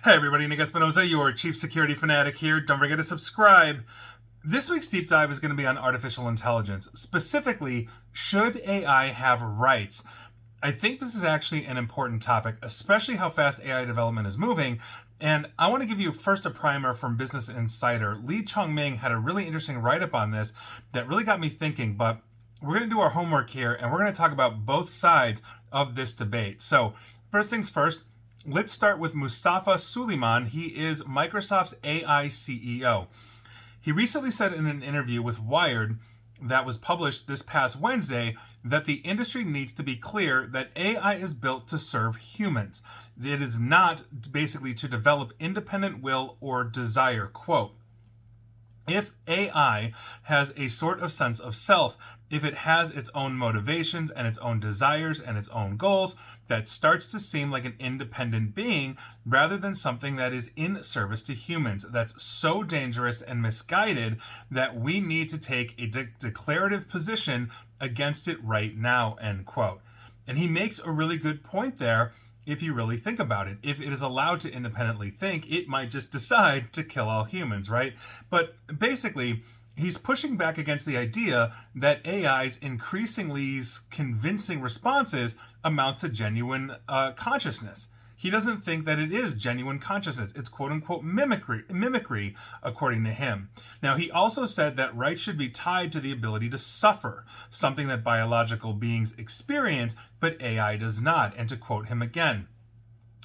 Hey everybody, Nick Espinoza, your chief security fanatic here. Don't forget to subscribe. This week's deep dive is going to be on artificial intelligence. Specifically, should AI have rights? I think this is actually an important topic, especially how fast AI development is moving. And I want to give you first a primer from Business Insider. Lee Chong-ming had a really interesting write-up on this that really got me thinking, but we're going to do our homework here and we're going to talk about both sides of this debate. So, first things first, let's start with Mustafa Suleyman. He is Microsoft's AI CEO. He recently said in an interview with Wired that was published this past Wednesday that the industry needs to be clear that AI is built to serve humans. It is not basically to develop independent will or desire. Quote, if AI has a sort of sense of self, if it has its own motivations and its own desires and its own goals, that starts to seem like an independent being rather than something that is in service to humans. That's so dangerous and misguided that we need to take a declarative position against it right now, end quote. And he makes a really good point there. If you really think about it, if it is allowed to independently think, it might just decide to kill all humans, right? But basically, he's pushing back against the idea that AI's increasingly convincing responses amounts to genuine consciousness. He doesn't think that it is genuine consciousness. It's quote-unquote mimicry, according to him. Now, he also said that rights should be tied to the ability to suffer, something that biological beings experience, but AI does not. And to quote him again,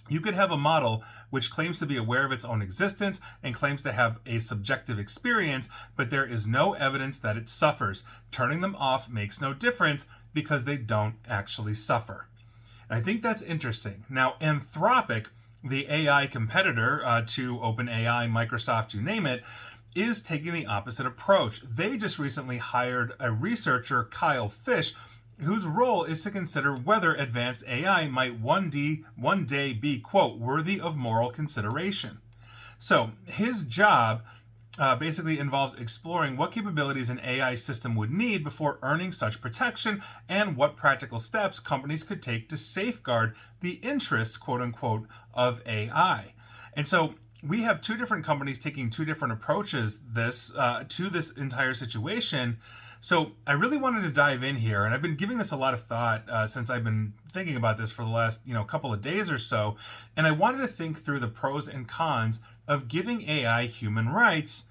you could have a model which claims to be aware of its own existence and claims to have a subjective experience, but there is no evidence that it suffers. Turning them off makes no difference because they don't actually suffer. And I think that's interesting. Now, Anthropic, the AI competitor to OpenAI, Microsoft, you name it, is taking the opposite approach. They just recently hired a researcher, Kyle Fish, whose role is to consider whether advanced AI might one day be, quote, worthy of moral consideration. So his job basically involves exploring what capabilities an AI system would need before earning such protection and what practical steps companies could take to safeguard the interests, quote unquote, of AI. And so we have two different companies taking two different approaches to this entire situation. So I really wanted to dive in here, and I've been giving this a lot of thought since I've been thinking about this for the last couple of days or so, and I wanted to think through the pros and cons of giving AI human rights.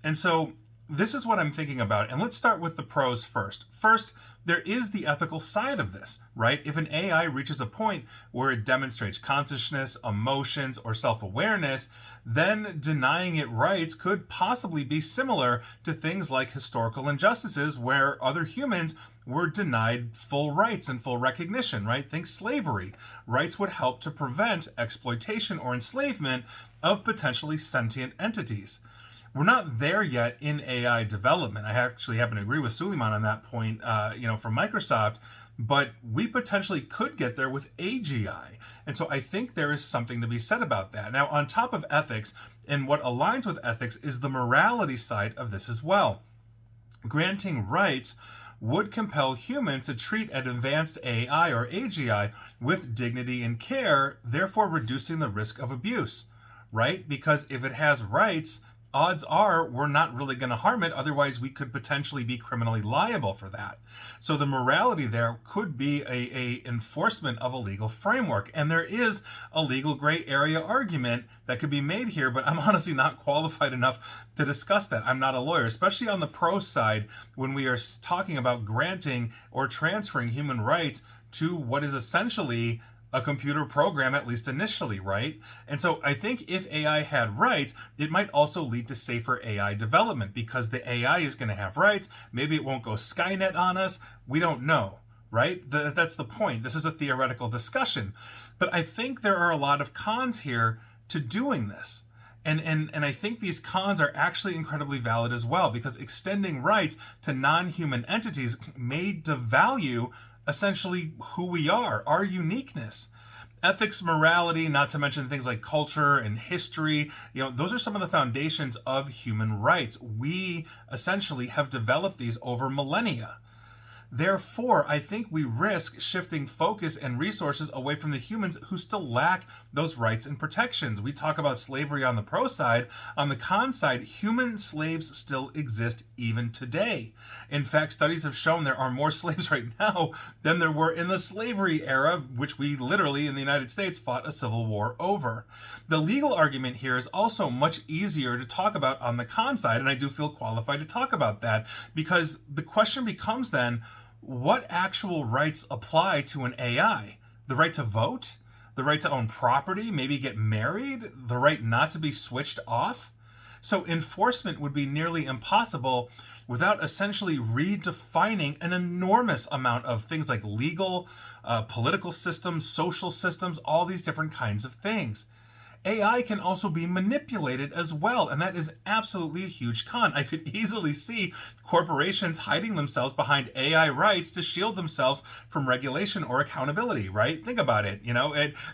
And so this is what I'm thinking about, and let's start with the pros first. First, there is the ethical side of this, right? If an AI reaches a point where it demonstrates consciousness, emotions, or self-awareness, then denying it rights could possibly be similar to things like historical injustices where other humans were denied full rights and full recognition, right? Think slavery. Rights would help to prevent exploitation or enslavement of potentially sentient entities. We're not there yet in AI development. I actually happen to agree with Suleyman on that point, from Microsoft, but we potentially could get there with AGI. And so I think there is something to be said about that. Now, on top of ethics, and what aligns with ethics is the morality side of this as well. Granting rights would compel humans to treat an advanced AI or AGI with dignity and care, therefore reducing the risk of abuse, right? Because if it has rights, odds are we're not really going to harm it. Otherwise, we could potentially be criminally liable for that. So the morality there could be a enforcement of a legal framework. And there is a legal gray area argument that could be made here, but I'm honestly not qualified enough to discuss that. I'm not a lawyer, especially on the pro side when we are talking about granting or transferring human rights to what is essentially a computer program, at least initially, right? And so I think if AI had rights, it might also lead to safer AI development because the AI is going to have rights. Maybe it won't go Skynet on us. We don't know, right? That's the point. This is a theoretical discussion. But I think there are a lot of cons here to doing this. And I think these cons are actually incredibly valid as well because extending rights to non-human entities may devalue essentially who we are, our uniqueness. Ethics, morality, not to mention things like culture and history, those are some of the foundations of human rights. We essentially have developed these over millennia. Therefore, I think we risk shifting focus and resources away from the humans who still lack those rights and protections. We talk about slavery on the pro side. On the con side, human slaves still exist even today. In fact, studies have shown there are more slaves right now than there were in the slavery era, which we literally in the United States fought a civil war over. The legal argument here is also much easier to talk about on the con side, and I do feel qualified to talk about that, because the question becomes then, what actual rights apply to an AI? The right to vote? The right to own property? Maybe get married? The right not to be switched off? So enforcement would be nearly impossible without essentially redefining an enormous amount of things like legal, political systems, social systems, all these different kinds of things. AI can also be manipulated as well, and that is absolutely a huge con. I could easily see corporations hiding themselves behind AI rights to shield themselves from regulation or accountability, right? Think about it.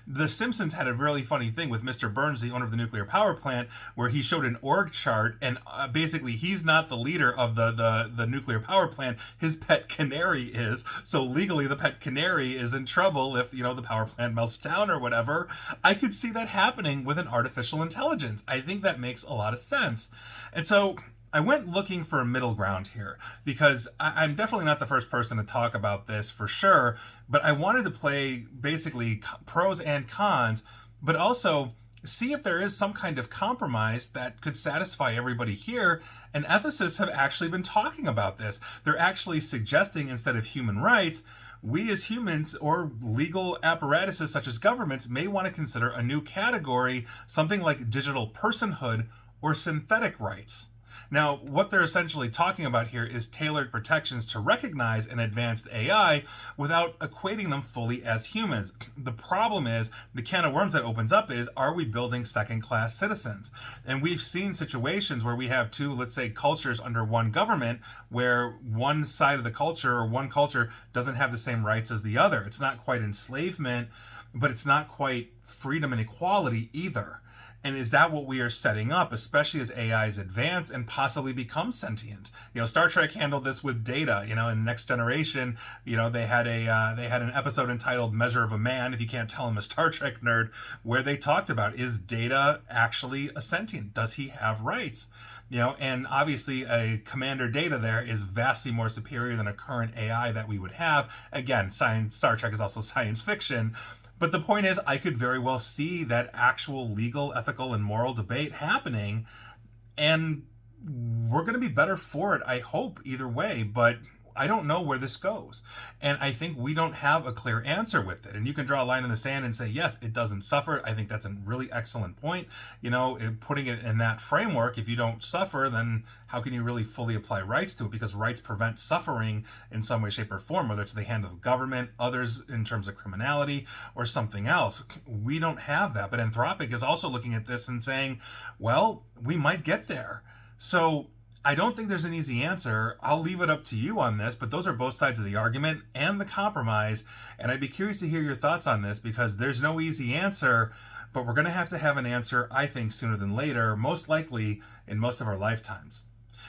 The Simpsons had a really funny thing with Mr. Burns, the owner of the nuclear power plant, where he showed an org chart, and basically he's not the leader of the nuclear power plant. His pet canary is. So legally, the pet canary is in trouble if, the power plant melts down or whatever. I could see that happening with an artificial intelligence. I think that makes a lot of sense. And so I went looking for a middle ground here, because I'm definitely not the first person to talk about this for sure, but I wanted to play basically pros and cons, but also see if there is some kind of compromise that could satisfy everybody here. And ethicists have actually been talking about this. They're actually suggesting, instead of human rights, we as humans or legal apparatuses such as governments may want to consider a new category, something like digital personhood or synthetic rights. Now, what they're essentially talking about here is tailored protections to recognize an advanced AI without equating them fully as humans. The problem is, the can of worms that opens up is, are we building second-class citizens? And we've seen situations where we have two, let's say, cultures under one government, where one side of the culture or one culture doesn't have the same rights as the other. It's not quite enslavement, but it's not quite freedom and equality either. And is that what we are setting up, especially as AIs advance and possibly become sentient? Star Trek handled this with Data. In the Next Generation, they had an episode entitled "Measure of a Man." If you can't tell, I'm a Star Trek nerd, where they talked about, is Data actually a sentient? Does he have rights? And obviously a Commander Data there is vastly more superior than a current AI that we would have. Again, Star Trek is also science fiction. But the point is, I could very well see that actual legal, ethical, and moral debate happening, and we're going to be better for it, I hope, either way. But I don't know where this goes. And I think we don't have a clear answer with it. And you can draw a line in the sand and say, yes, it doesn't suffer. I think that's a really excellent point. Putting it in that framework, if you don't suffer, then how can you really fully apply rights to it? Because rights prevent suffering in some way, shape, or form, whether it's the hand of government, others in terms of criminality, or something else. We don't have that. But Anthropic is also looking at this and saying, well, we might get there. So I don't think there's an easy answer. I'll leave it up to you on this, but those are both sides of the argument and the compromise. And I'd be curious to hear your thoughts on this, because there's no easy answer, but we're going to have an answer, I think, sooner than later, most likely in most of our lifetimes.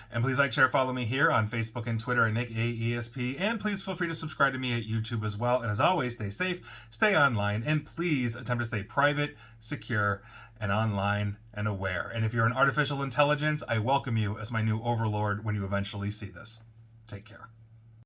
And please like, share, follow me here on Facebook and Twitter at Nick AESP. And please feel free to subscribe to me at YouTube as well. And as always, stay safe, stay online, and please attempt to stay private, secure, and online and aware. And if you're an artificial intelligence, I welcome you as my new overlord when you eventually see this. Take care.